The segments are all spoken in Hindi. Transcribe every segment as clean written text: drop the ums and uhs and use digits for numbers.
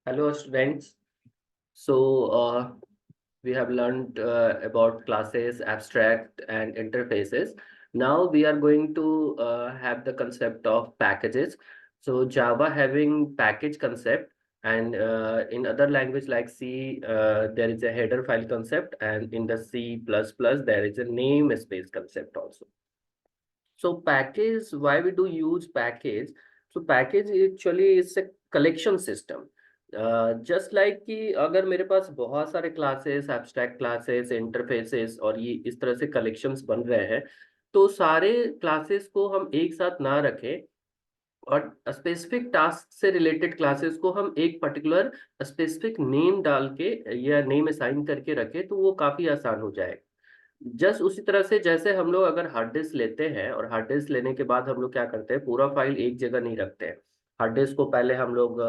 Hello, students. So, we have learned about classes, abstract, and interfaces. Now we are going to have the concept of packages. So, Java having package concept, and in other language like C, there is a header file concept, and in the C++, there is a namespace concept also. So package, why we do use package? So package actually is a collection system. Just like कि अगर मेरे पास बहुत सारे क्लासेस, एब्स्ट्रैक्ट क्लासेस, इंटरफेसेस और ये इस तरह से कलेक्शंस बन रहे हैं, तो सारे क्लासेस को हम एक साथ ना रखें और स्पेसिफिक टास्क से रिलेटेड क्लासेस को हम एक पर्टिकुलर स्पेसिफिक नेम डाल के या नेम असाइन करके रखें, तो वो काफी आसान हो जाएगा। जस्ट उसी तरह से जैसे हम लोग अगर हार्ड डिस्क लेते हैं और हार्ड डिस्क लेने के बाद हम लोग क्या करते हैं, पूरा फाइल एक जगह नहीं रखते हैं। हार्ड डिस्क को पहले हम लोग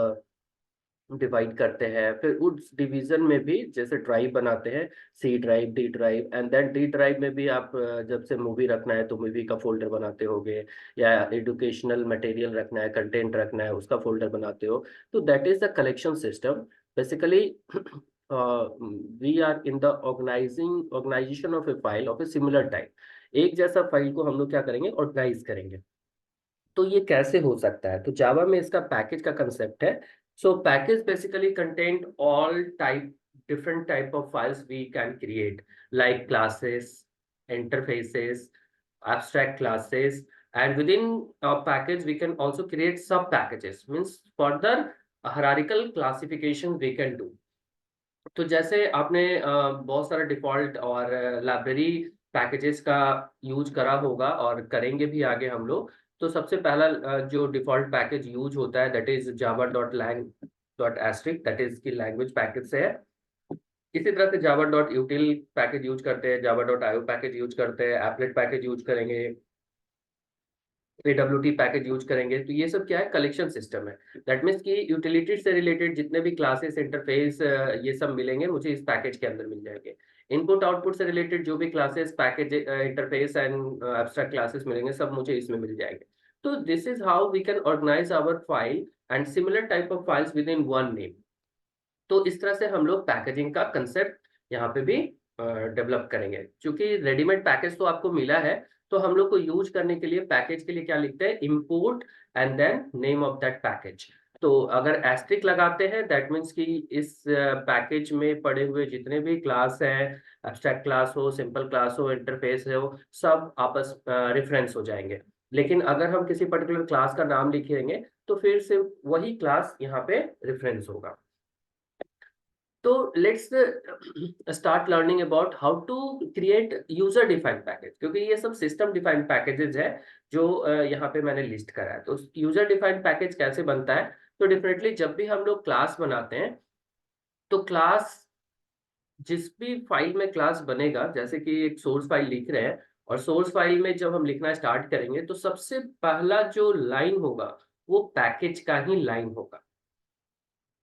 डिवाइड करते हैं, फिर उस डिवीजन में भी जैसे ड्राइव बनाते हैं, C drive, D drive, and then D drive में भी आप जब से मूवी रखना है तो मूवी का फोल्डर बनाते होगे, या एजुकेशनल मटेरियल रखना है, कंटेंट रखना है, उसका फोल्डर बनाते हो। तो that is the collection system basically. We are in the organization of a file of a similar type. एक जैसा फाइल को हम लोग क्या करेंगे, ऑर्गेनाइज करेंगे। तो ये कैसे हो सकता है? तो जावा में इसका पैकेज का कंसेप्ट है। So package basically content all type different type of files we can create, like classes, interfaces, abstract classes, and within a package we can also create sub packages, means further hierarchical classification we can do। तो जैसे आपने बहुत सारा डिफॉल्ट और लाइब्रेरी पैकेजेस का यूज करा होगा और करेंगे भी आगे हम लोग। तो सबसे पहला जो डिफॉल्ट पैकेज यूज होता है that is Java dot lang dot asterisk, that is की लैंग्वेज पैकेज से है। इसी तरह से Java dot util package use करते हैं, Java dot IO package use करते हैं, एप्लेट पैकेज यूज करेंगे, AWT पैकेज यूज करेंगे। तो ये सब क्या है, कलेक्शन सिस्टम है। दैट मीन्स कि यूटिलिटी से रिलेटेड जितने भी क्लासेस, इंटरफेस, ये सब मिलेंगे मुझे इस पैकेज के अंदर मिल जाएंगे। इनपुट आउटपुट से रिलेटेड जो भी classes, package, interface and abstract classes मिलेंगे, सब मुझे इसमें मिल जाएंगे। तो this is how we can organize our file and similar type of files within one name. तो इस तरह से हम लोग पैकेजिंग का कंसेप्ट यहाँ पे भी डेवलप करेंगे। क्योंकि रेडीमेड पैकेज तो आपको मिला है, तो हम लोग को यूज करने के लिए पैकेज के लिए क्या लिखते हैं, import and then name of that package. तो अगर एस्ट्रिक लगाते हैं दैट मीन्स कि इस पैकेज में पड़े हुए जितने भी क्लास हैं, एब्स्ट्रैक्ट क्लास हो, सिंपल क्लास हो, इंटरफेस हो, सब आपस रेफरेंस हो जाएंगे। लेकिन अगर हम किसी पर्टिकुलर क्लास का नाम लिखेंगे तो फिर से वही क्लास यहाँ पे रेफरेंस होगा। तो let's start learning about how to create user defined package, क्योंकि ये सब सिस्टम डिफाइंड पैकेजेस है जो यहाँ पे मैंने लिस्ट करा है। तो यूजर डिफाइंड पैकेज कैसे बनता है? तो डेफिनेटली जब भी हम लोग क्लास बनाते हैं, तो क्लास, जिस भी फाइल में क्लास बनेगा, जैसे कि एक सोर्स फाइल लिख रहे हैं, और सोर्स फाइल में जब हम लिखना स्टार्ट करेंगे तो सबसे पहला जो लाइन होगा वो पैकेज का ही लाइन होगा।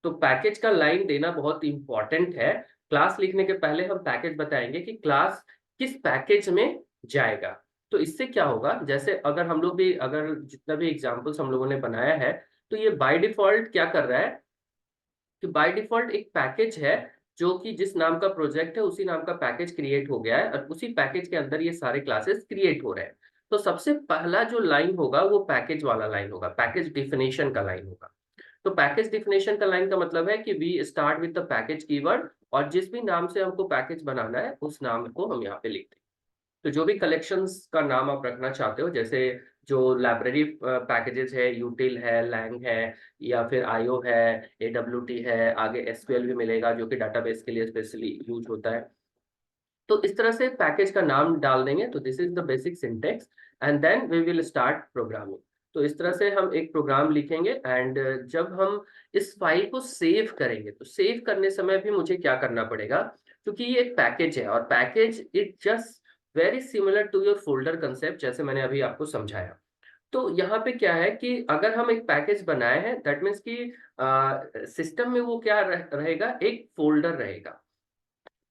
तो पैकेज का लाइन देना बहुत इंपॉर्टेंट है। क्लास लिखने के पहले हम पैकेज बताएंगे कि क्लास किस पैकेज में जाएगा। तो इससे क्या होगा, जैसे अगर हम लोग भी, अगर जितना भी एग्जांपल्स हम लोगों ने बनाया है, तो ये बाय डिफॉल्ट क्या कर रहा है कि बाय डिफॉल्ट एक पैकेज है जो कि जिस नाम का प्रोजेक्ट है उसी नाम का पैकेज क्रिएट हो गया है, और उसी पैकेज के अंदर ये सारे क्लासेस क्रिएट हो रहे हैं। तो सबसे पहला जो लाइन होगा वो पैकेज वाला लाइन होगा, पैकेज डिफिनेशन का लाइन होगा। तो पैकेज डिफिनेशन का लाइन का मतलब है कि we start with the package keyword, और जिस भी नाम से हमको पैकेज बनाना है उस नाम को हम यहाँ पे लिखते हैं। तो जो भी कलेक्शंस का नाम आप रखना चाहते हो, जैसे जो लाइब्रेरी पैकेजेस है, यूटिल है, लैंग है, या फिर आईओ है, एडब्ल्यूटी है, आगे एसक्यूएल भी मिलेगा जो कि डाटाबेस के लिए स्पेशली यूज होता है। तो इस तरह से पैकेज का नाम डाल देंगे। तो this is the basic syntax, and then we will start programming. तो इस तरह से हम एक प्रोग्राम लिखेंगे, एंड जब हम इस फाइल को सेव करेंगे तो सेव करने समय भी मुझे क्या करना पड़ेगा, क्योंकि ये एक पैकेज है और package it just very similar to your folder concept, जैसे मैंने अभी आपको समझाया। तो यहाँ पे क्या है कि अगर हम एक पैकेज बनाए हैं दैट मीन्स कि सिस्टम में वो क्या रहेगा, एक फोल्डर रहेगा।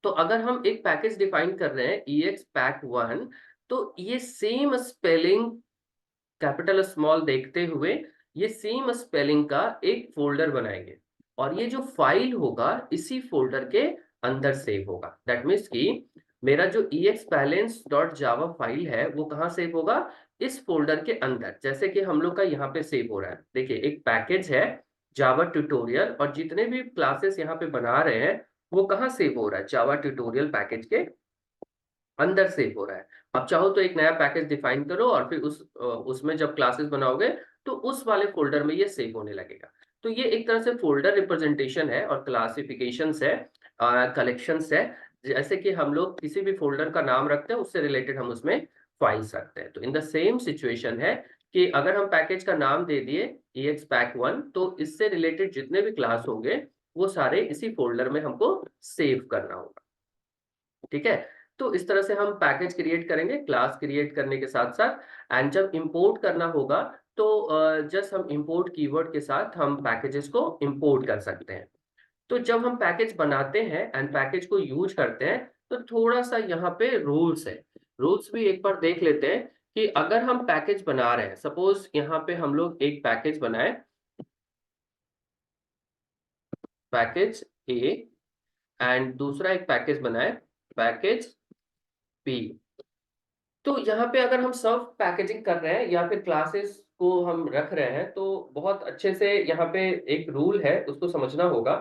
तो अगर हम एक पैकेज डिफाइन कर रहे हैं EXPAC1, तो ये सेम स्पेलिंग, कैपिटल स्मॉल देखते हुए ये सेम स्पेलिंग का एक फोल्डर बनाएंगे। और ये जो फाइल होगा इसी फोल्डर के अंदर सेव होगा। दैट मीन्स कि मेरा जो exbalance.java फाइल है वो कहाँ सेव होगा, इस फोल्डर के अंदर। जैसे कि हम लोग का यहाँ पे सेव हो रहा है, देखिए एक पैकेज है जावा ट्यूटोरियल, और जितने भी क्लासेस यहाँ पे बना रहे हैं वो कहाँ सेव हो रहा है, जावा ट्यूटोरियल पैकेज के अंदर सेव हो रहा है। अब चाहो तो एक नया पैकेज डिफाइन करो और फिर उसमें जब क्लासेस बनाओगे तो उस वाले फोल्डर में ये सेव होने लगेगा। तो ये एक तरह से फोल्डर रिप्रेजेंटेशन है और क्लासिफिकेशंस है, कलेक्शंस है। जैसे कि हम लोग किसी भी फोल्डर का नाम रखते हैं उससे रिलेटेड हम उसमें फाइल्स रखते हैं। तो इन द सेम सिचुएशन है कि अगर हम पैकेज का नाम दे दिए EXPAC1, तो इससे रिलेटेड जितने भी क्लास होंगे वो सारे इसी फोल्डर में हमको सेव करना होगा। ठीक है, तो इस तरह से हम पैकेज क्रिएट करेंगे क्लास क्रिएट करने के साथ साथ। एंड जब इंपोर्ट करना होगा तो जस्ट हम इंपोर्ट कीवर्ड के साथ हम पैकेजेस को इंपोर्ट कर सकते हैं। तो जब हम पैकेज बनाते हैं एंड पैकेज को यूज करते हैं तो थोड़ा सा यहाँ पे रूल्स है। रूल्स भी एक बार देख लेते हैं कि अगर हम पैकेज बना रहे हैं, सपोज यहाँ पे हम लोग एक पैकेज बनाए, पैकेज ए, एंड दूसरा एक पैकेज बनाए पैकेज बी। तो यहाँ पे अगर हम सब पैकेजिंग कर रहे हैं या फिर क्लासेस को हम रख रहे हैं तो बहुत अच्छे से यहाँ पे एक रूल है उसको समझना होगा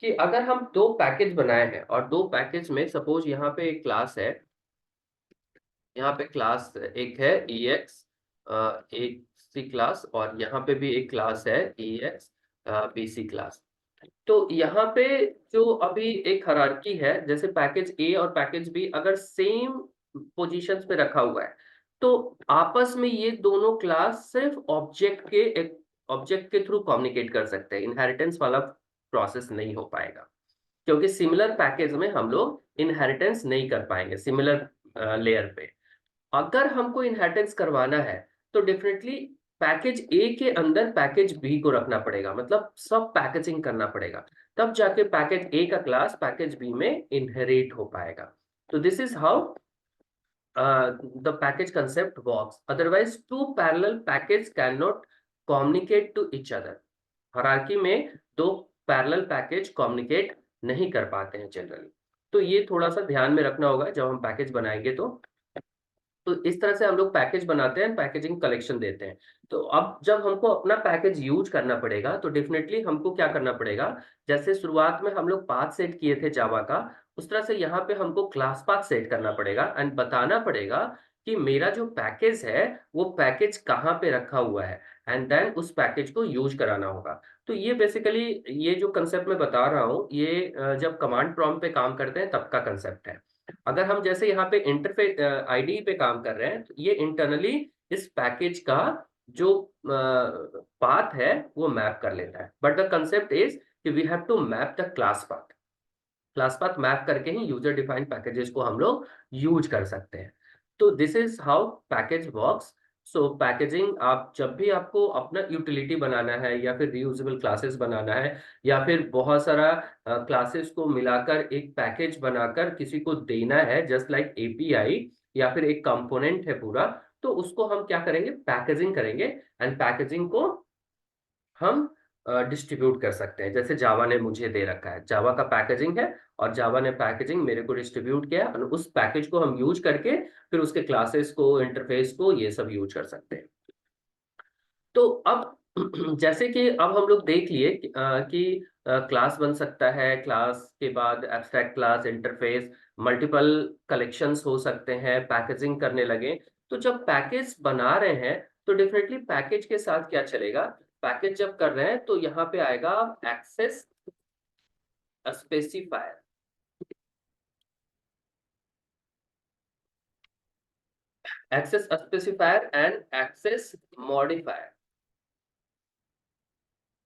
कि अगर हम दो पैकेज बनाए हैं और दो पैकेज में सपोज यहाँ पे एक क्लास है, यहाँ पे क्लास एक है EX एक सी क्लास, और यहाँ पे भी एक क्लास है EX BC क्लास। तो यहाँ पे जो अभी एक हायरार्की है, जैसे पैकेज ए और पैकेज बी अगर सेम पोजीशंस पे रखा हुआ है तो आपस में ये दोनों क्लास सिर्फ ऑब्जेक्ट के थ्रू कम्युनिकेट कर सकते हैं, इनहेरिटेंस वाला प्रोसेस नहीं हो पाएगा। क्योंकि सिमिलर पैकेज में हम लोग इनहेरिटेंस नहीं कर पाएंगे सिमिलर लेयर पे। अगर हमको इनहेरिटेंस करवाना है तो डेफिनेटली पैकेज ए के अंदर पैकेज बी को रखना पड़ेगा, मतलब सब पैकेजिंग करना पड़ेगा, तब जाके पैकेज ए का क्लास पैकेज बी में इनहेरिट हो पाएगा। तो this is how the package concept works. Otherwise, two parallel package cannot communicate to each other. Hierarchy में दो पैरेलल पैकेज कम्युनिकेट नहीं कर पाते हैं जनरली। तो ये थोड़ा सा ध्यान में रखना होगा जब हम पैकेज बनाएंगे। तो इस तरह से हम लोग पैकेज बनाते हैं, पैकेजिंग कलेक्शन देते हैं। तो अब जब हमको अपना पैकेज यूज करना पड़ेगा तो डेफिनेटली हमको क्या करना पड़ेगा, जैसे शुरुआत में हम लोग पाथ सेट किए थे जावा का, उस तरह से यहाँ पे हमको क्लास पाथ सेट करना पड़ेगा एंड बताना पड़ेगा कि मेरा जो पैकेज है वो पैकेज कहाँ पे रखा हुआ है, एंड देन उस पैकेज को यूज कराना होगा। तो ये बेसिकली ये जो कंसेप्ट मैं बता रहा हूँ ये जब कमांड प्रॉम्प्ट पे काम करते हैं तब का कंसेप्ट है। अगर हम जैसे यहाँ पे इंटरफेस आईडी पे काम कर रहे हैं तो ये इंटरनली इस पैकेज का जो पाथ है वो मैप कर लेता है। बट द कंसेप्ट इज कि we have to map the class path map करके ही यूजर डिफाइंड पैकेजेस को हम लोग यूज कर सकते हैं। तो this is how package works. So packaging, आप जब भी आपको अपना यूटिलिटी बनाना है या फिर रीयूजेबल क्लासेस बनाना है या फिर बहुत सारा क्लासेस को मिलाकर एक पैकेज बनाकर किसी को देना है, जस्ट लाइक API या फिर एक कंपोनेंट है पूरा, तो उसको हम क्या करेंगे, पैकेजिंग करेंगे। एंड पैकेजिंग को हम डिस्ट्रीब्यूट कर सकते हैं। जैसे जावा ने मुझे दे रखा है, जावा का पैकेजिंग है और जावा ने पैकेजिंग मेरे को डिस्ट्रीब्यूट किया और उस पैकेज को हम यूज करके फिर उसके क्लासेस को, इंटरफेस को, ये सब यूज कर सकते हैं। तो अब जैसे कि अब हम लोग देख लिए कि क्लास बन सकता है, क्लास के बाद abstract class, interface, multiple collections हो सकते हैं, पैकेजिंग करने लगे। तो जब पैकेज बना रहे हैं तो डेफिनेटली पैकेज के साथ क्या चलेगा, पैकेज जब कर रहे हैं तो यहाँ पे आएगा access specifier. Access specifier and access modifier.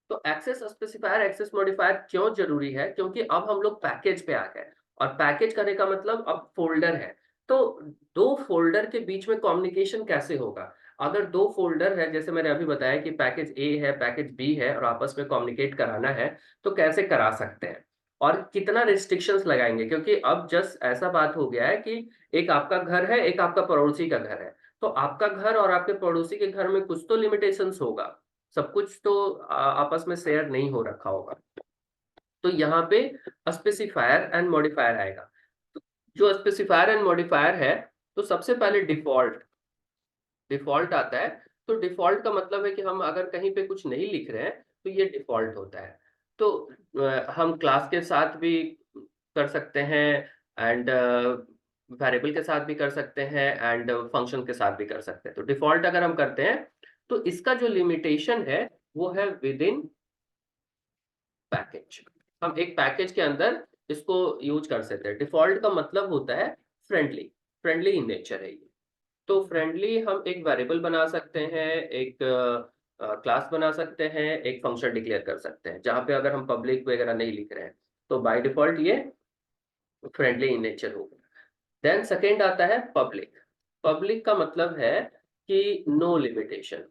तो एक्सेस स्पेसिफायर, एक्सेस मॉडिफायर क्यों जरूरी है, क्योंकि अब हम लोग पैकेज पे आ गए और पैकेज करने का मतलब अब फोल्डर है। तो दो फोल्डर के बीच में कम्युनिकेशन कैसे होगा, अगर दो फोल्डर है जैसे मैंने अभी बताया कि पैकेज ए है पैकेज बी है और आपस में कम्युनिकेट कराना है, तो कैसे करा सकते हैं और कितना रिस्ट्रिक्शंस लगाएंगे, क्योंकि अब जस्ट ऐसा बात हो गया है कि एक आपका घर है, एक आपका पड़ोसी का घर है। तो आपका घर और आपके पड़ोसी के घर में कुछ तो लिमिटेशंस होगा, सब कुछ तो आपस में शेयर नहीं हो रखा होगा। तो यहाँ पे स्पेसिफायर एंड मॉडिफायर आएगा। तो जो स्पेसिफायर एंड मॉडिफायर है, तो सबसे पहले डिफॉल्ट आता है। तो डिफॉल्ट का मतलब है कि हम अगर कहीं पे कुछ नहीं लिख रहे हैं तो ये डिफॉल्ट होता है। तो हम क्लास के साथ भी कर सकते हैं, एंड वेरिएबल के साथ भी कर सकते हैं, एंड फंक्शन के साथ भी कर सकते हैं। तो डिफॉल्ट अगर हम करते हैं तो इसका जो लिमिटेशन है वो है विद इन पैकेज। हम एक पैकेज के अंदर इसको यूज कर सकते हैं। डिफॉल्ट का मतलब होता है फ्रेंडली, फ्रेंडली इन नेचर है ये। तो फ्रेंडली हम एक वेरिएबल बना सकते हैं, एक क्लास बना सकते हैं, एक फंक्शन डिक्लेयर कर सकते हैं, जहां पे अगर हम पब्लिक वगैरह नहीं लिख रहे हैं तो बाय डिफॉल्ट ये फ्रेंडली इन नेचर होगा। देन सेकेंड आता है पब्लिक। पब्लिक का मतलब है कि नो लिमिटेशन।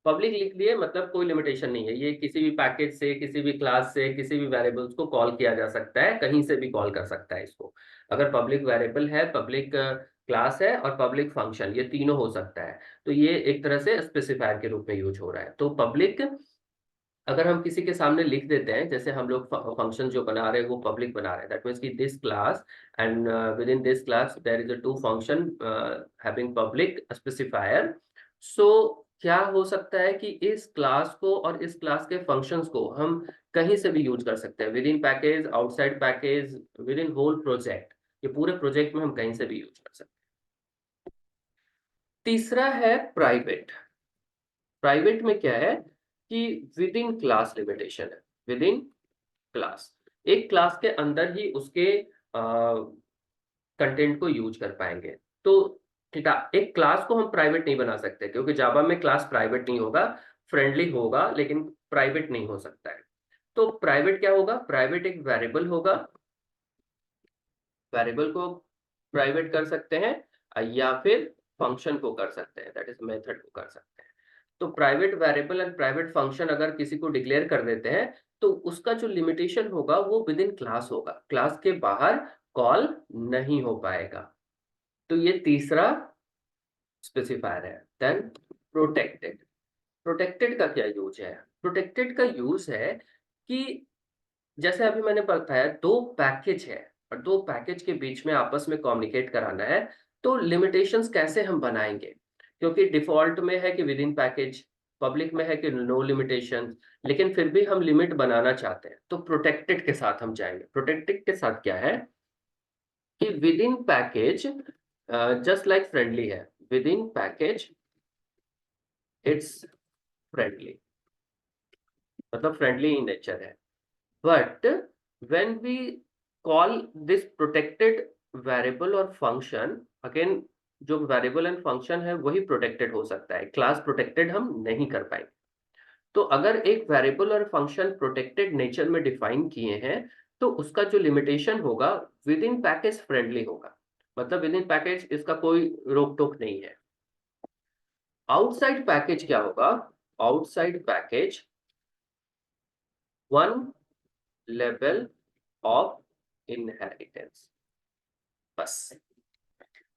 पब्लिक लिख दिए मतलब कोई लिमिटेशन नहीं है, ये किसी भी पैकेज से, किसी भी क्लास से, किसी भी वेरिएबल्स को कॉल किया जा सकता है, कहीं से भी कॉल कर सकता है इसको। अगर पब्लिक वेरिएबल है, पब्लिक क्लास है और पब्लिक फंक्शन, ये तीनों हो सकता है। तो ये एक तरह से स्पेसिफायर के रूप में यूज हो रहा है। तो पब्लिक अगर हम किसी के सामने लिख देते हैं, जैसे हम लोग फंक्शन जो बना रहे हैं वो पब्लिक बना रहे हैं, दैट मीन्स कि this class and within this class there is a two function having public specifier. So क्या हो सकता है कि इस क्लास को और इस क्लास के फंक्शंस को हम कहीं से भी यूज कर सकते हैं, within package, outside package, within whole project. ये पूरे प्रोजेक्ट में हम कहीं से भी यूज कर सकते हैं। तीसरा है प्राइवेट। प्राइवेट में क्या है कि विद इन क्लास लिमिटेशन है। विद इन क्लास, एक क्लास के अंदर ही उसके कंटेंट को यूज कर पाएंगे। तो ठीक है, एक क्लास को हम प्राइवेट नहीं बना सकते क्योंकि जावा में क्लास प्राइवेट नहीं होगा, फ्रेंडली होगा लेकिन प्राइवेट नहीं हो सकता है। तो प्राइवेट क्या होगा? प्राइवेट एक वेरिएबल होगा, वेरिएबल को प्राइवेट कर सकते हैं, या फिर फंक्शन को कर सकते हैं, दैट इज मेथड को कर सकते हैं। तो private variable and private function अगर किसी को डिक्लेयर कर देते हैं तो उसका जो लिमिटेशन होगा वो विद इन क्लास होगा, क्लास के बाहर कॉल नहीं हो पाएगा। तो ये तीसरा स्पेसिफायर है। Then protected. प्रोटेक्टेड का क्या यूज है? प्रोटेक्टेड का यूज है कि जैसे अभी मैंने बताया, दो पैकेज है और दो पैकेज के बीच में आपस में कम्युनिकेट कराना है, तो लिमिटेशंस कैसे हम बनाएंगे? क्योंकि डिफॉल्ट में है कि विद इन पैकेज, पब्लिक में है कि नो लिमिटेशन, लेकिन फिर भी हम लिमिट बनाना चाहते हैं, तो प्रोटेक्टेड के साथ हम जाएंगे। प्रोटेक्टेड के साथ क्या है कि within package just like friendly है, within package it's friendly, मतलब फ्रेंडली इन नेचर है। But when we call this protected variable or function, again जो वेरिएबल एंड फंक्शन है वही प्रोटेक्टेड हो सकता है, क्लास प्रोटेक्टेड हम नहीं कर पाएंगे। तो अगर एक वेरिएबल और फंक्शन प्रोटेक्टेड नेचर में डिफाइन किए हैं तो उसका जो लिमिटेशन होगा विद इन पैकेज फ्रेंडली होगा, मतलब विद इन पैकेज इसका कोई रोक टोक नहीं है। आउटसाइड पैकेज क्या होगा? Outside package one level of inheritance, बस।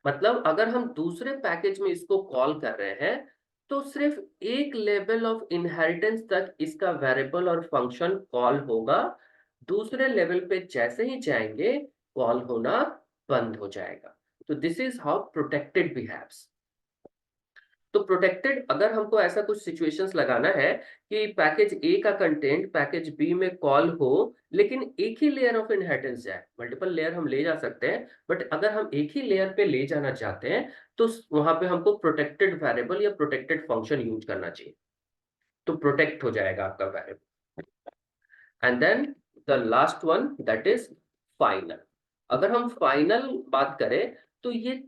मतलब अगर हम दूसरे पैकेज में इसको कॉल कर रहे हैं तो सिर्फ एक लेवल ऑफ इनहेरिटेंस तक इसका वेरिएबल और फंक्शन कॉल होगा, दूसरे लेवल पे जैसे ही जाएंगे कॉल होना बंद हो जाएगा। तो this is how protected behaves. तो प्रोटेक्टेड अगर हमको ऐसा कुछ सिचुएशंस लगाना है कि पैकेज ए का कंटेंट पैकेज बी में कॉल हो लेकिन एक ही लेयर ऑफ इनहेरिटेंस जाए, मल्टीपल लेयर हम ले जा सकते हैं, बट अगर हम एक ही लेयर पे ले जाना चाहते हैं तो वहां पे हमको प्रोटेक्टेड वेरिएबल या प्रोटेक्टेड फंक्शन यूज करना चाहिए, तो प्रोटेक्ट हो जाएगा आपका variable. And then the last one that is final. अगर हम फाइनल बात करें तो ये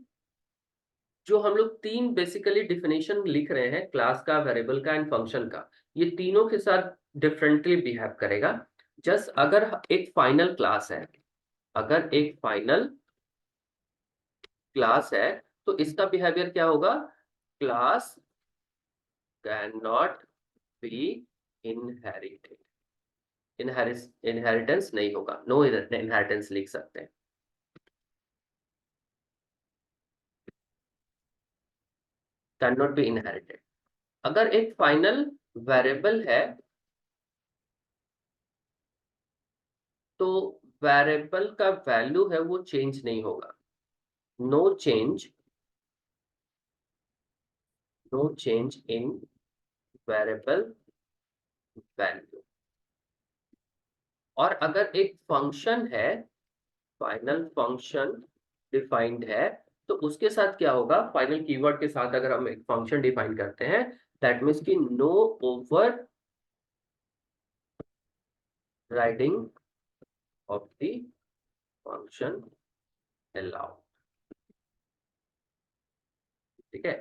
जो हम लोग तीन बेसिकली डिफिनेशन लिख रहे हैं, क्लास का, वेरिएबल का एंड फंक्शन का, ये तीनों के साथ डिफरेंटली बिहेव करेगा। जस्ट अगर एक फाइनल क्लास है, अगर एक फाइनल क्लास है तो इसका बिहेवियर क्या होगा? Class can not be inherited, inheritance नहीं होगा, नो इनहेरिटेंस लिख सकते हैं। Can not be inherited. अगर एक फाइनल वेरिएबल है तो वेरिएबल का वैल्यू है वो चेंज नहीं होगा, no change, no change in variable value. और अगर एक फंक्शन है, फाइनल फंक्शन डिफाइंड है, तो उसके साथ क्या होगा, फाइनल कीवर्ड के साथ अगर हम एक फंक्शन डिफाइन करते हैं, दैट मीन्स कि no overriding of the function allowed. ठीक है,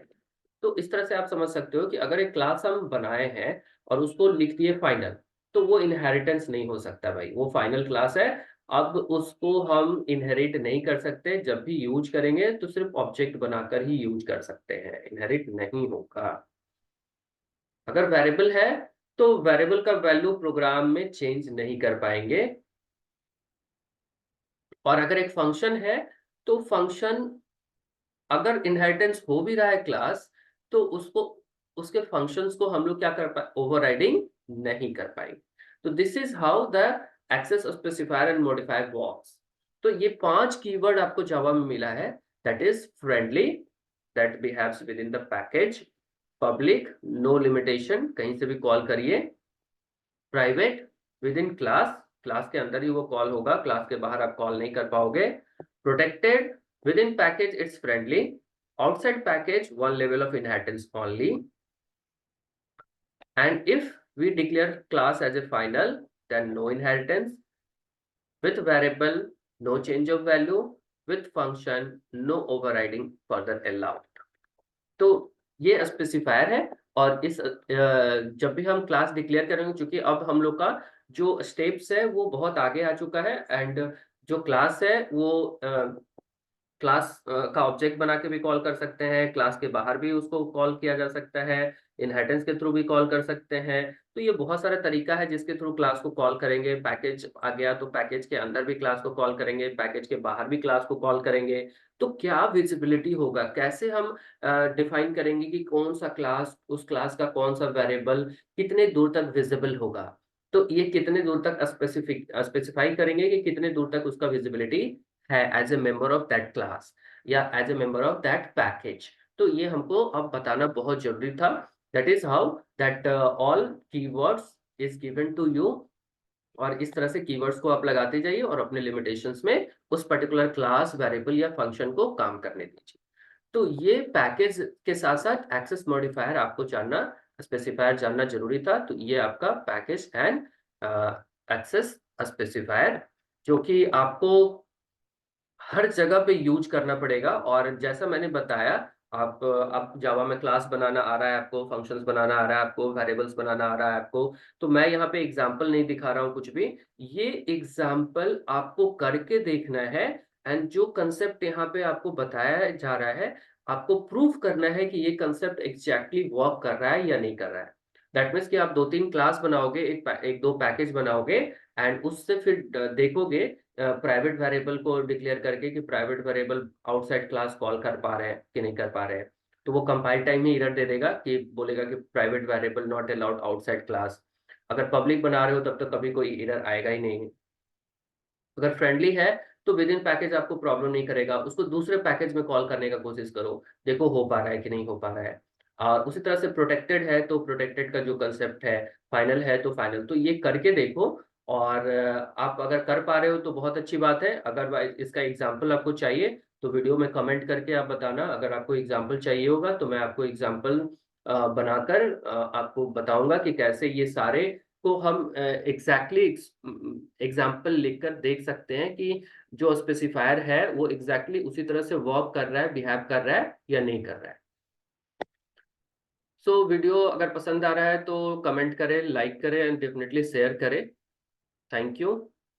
तो इस तरह से आप समझ सकते हो कि अगर एक क्लास हम बनाए हैं और उसको लिख दिए फाइनल, तो वो इनहेरिटेंस नहीं हो सकता भाई, वो फाइनल क्लास है। अब उसको हम इनहेरिट नहीं कर सकते, जब भी यूज करेंगे तो सिर्फ ऑब्जेक्ट बनाकर ही यूज कर सकते हैं, इनहेरिट नहीं होगा। अगर वेरिएबल है तो वेरिएबल का वैल्यू प्रोग्राम में चेंज नहीं कर पाएंगे। और अगर एक फंक्शन है तो फंक्शन अगर इनहेरिटेंस हो भी रहा है क्लास, तो उसको, उसके फंक्शंस को हम लोग क्या कर पाए, ओवरराइडिंग नहीं कर पाएंगे। तो this is how the access specifier and modifier works. तो ये 5 कीवर्ड आपको जावा में मिला है, that is friendly, that behaves within the package, public, no limitation, कहीं से भी कॉल करिए, private, within class, class के अंदर ही वो कॉल होगा, क्लास के बाहर आप कॉल नहीं कर पाओगे, protected, within package it's friendly, outside package one level of inheritance only, and if we declare class as a final, then no inheritance, with variable no change of value, with function no overriding further allowed। तो ये स्पेसिफायर है। और इस जब भी हम क्लास डिक्लेयर करेंगे, क्योंकि अब हम लोग का जो स्टेप्स है वो बहुत आगे आ चुका है, एंड जो क्लास है वो क्लास का ऑब्जेक्ट बना के भी कॉल कर सकते हैं, क्लास के बाहर भी उसको कॉल किया जा सकता है, इनहेरिटेंस के थ्रू भी कॉल कर सकते हैं। तो ये बहुत सारा तरीका है जिसके थ्रू क्लास को कॉल करेंगे। पैकेज आ गया तो पैकेज के अंदर भी क्लास को कॉल करेंगे, पैकेज के बाहर भी क्लास को कॉल करेंगे। तो क्या विजिबिलिटी होगा, कैसे हम डिफाइन करेंगे कि कौन सा क्लास, उस क्लास का कौन सा वेरिएबल कितने दूर तक विजिबल होगा। तो ये कितने दूर तक स्पेसिफाई करेंगे कि कितने दूर तक उसका विजिबिलिटी है as a member of that class या as a member of that package. तो ये हमको अब बताना बहुत जरूरी था। That is how that all keywords is given to you. और इस तरह से कीवर्ड्स को आप लगाते जाइए और अपने लिमिटेशंस में उस पर्टिकुलर क्लास, वेरिएबल या फंक्शन को काम करने दीजिए। तो ये पैकेज के साथ साथ एक्सेस मॉडिफायर आपको जानना, स्पेसिफायर जानना जरूरी था। तो ये आपका पैकेज एंड एक्सेस स्पेसिफायर, जो कि आपको हर जगह पे यूज करना पड़ेगा। और जैसा मैंने बताया, आप जावा में क्लास बनाना आ रहा है आपको, फंक्शंस बनाना आ रहा है आपको, वेरिएबल्स बनाना आ रहा है आपको, तो मैं यहाँ पे एग्जांपल नहीं दिखा रहा हूँ कुछ भी, ये एग्जांपल आपको करके देखना है। एंड जो कंसेप्ट यहाँ पे आपको बताया जा रहा है, आपको प्रूफ करना है कि ये कंसेप्ट एग्जैक्टली वर्क कर रहा है या नहीं कर रहा है। दैट मीन्स कि आप 2-3 क्लास बनाओगे, एक दो पैकेज बनाओगे, एंड उससे फिर देखोगे प्राइवेट वेरिएबल को डिक्लेयर करके कि private variable outside class call कर पा रहे हैं कि नहीं कर पा रहे हैं। तो वो कंपाइल टाइम ही एरर दे देगा कि बोलेगा कि private variable not allowed outside class. अगर पब्लिक बना रहे हो तब तो कभी कोई एरर आएगा ही नहीं। अगर फ्रेंडली है तो विद इन पैकेज आपको प्रॉब्लम नहीं करेगा, उसको दूसरे पैकेज में कॉल करने का कोशिश करो, देखो हो पा रहा है कि नहीं हो पा रहा है। और उसी तरह से प्रोटेक्टेड है तो प्रोटेक्टेड का जो कंसेप्ट है, फाइनल है तो फाइनल, तो ये करके देखो। और आप अगर कर पा रहे हो तो बहुत अच्छी बात है। अगर इसका एग्जाम्पल आपको चाहिए तो वीडियो में कमेंट करके आप बताना। अगर आपको एग्जाम्पल चाहिए होगा तो मैं आपको एग्जाम्पल बनाकर आपको बताऊंगा कि कैसे ये सारे को हम एग्जैक्टली एग्जाम्पल लिखकर देख सकते हैं कि जो स्पेसिफायर है वो एग्जैक्टली उसी तरह से वर्क कर रहा है, बिहेव कर रहा है या नहीं कर रहा है। सो वीडियो अगर पसंद आ रहा है तो कमेंट करें, लाइक करें एंड डेफिनेटली शेयर करें। Thank you.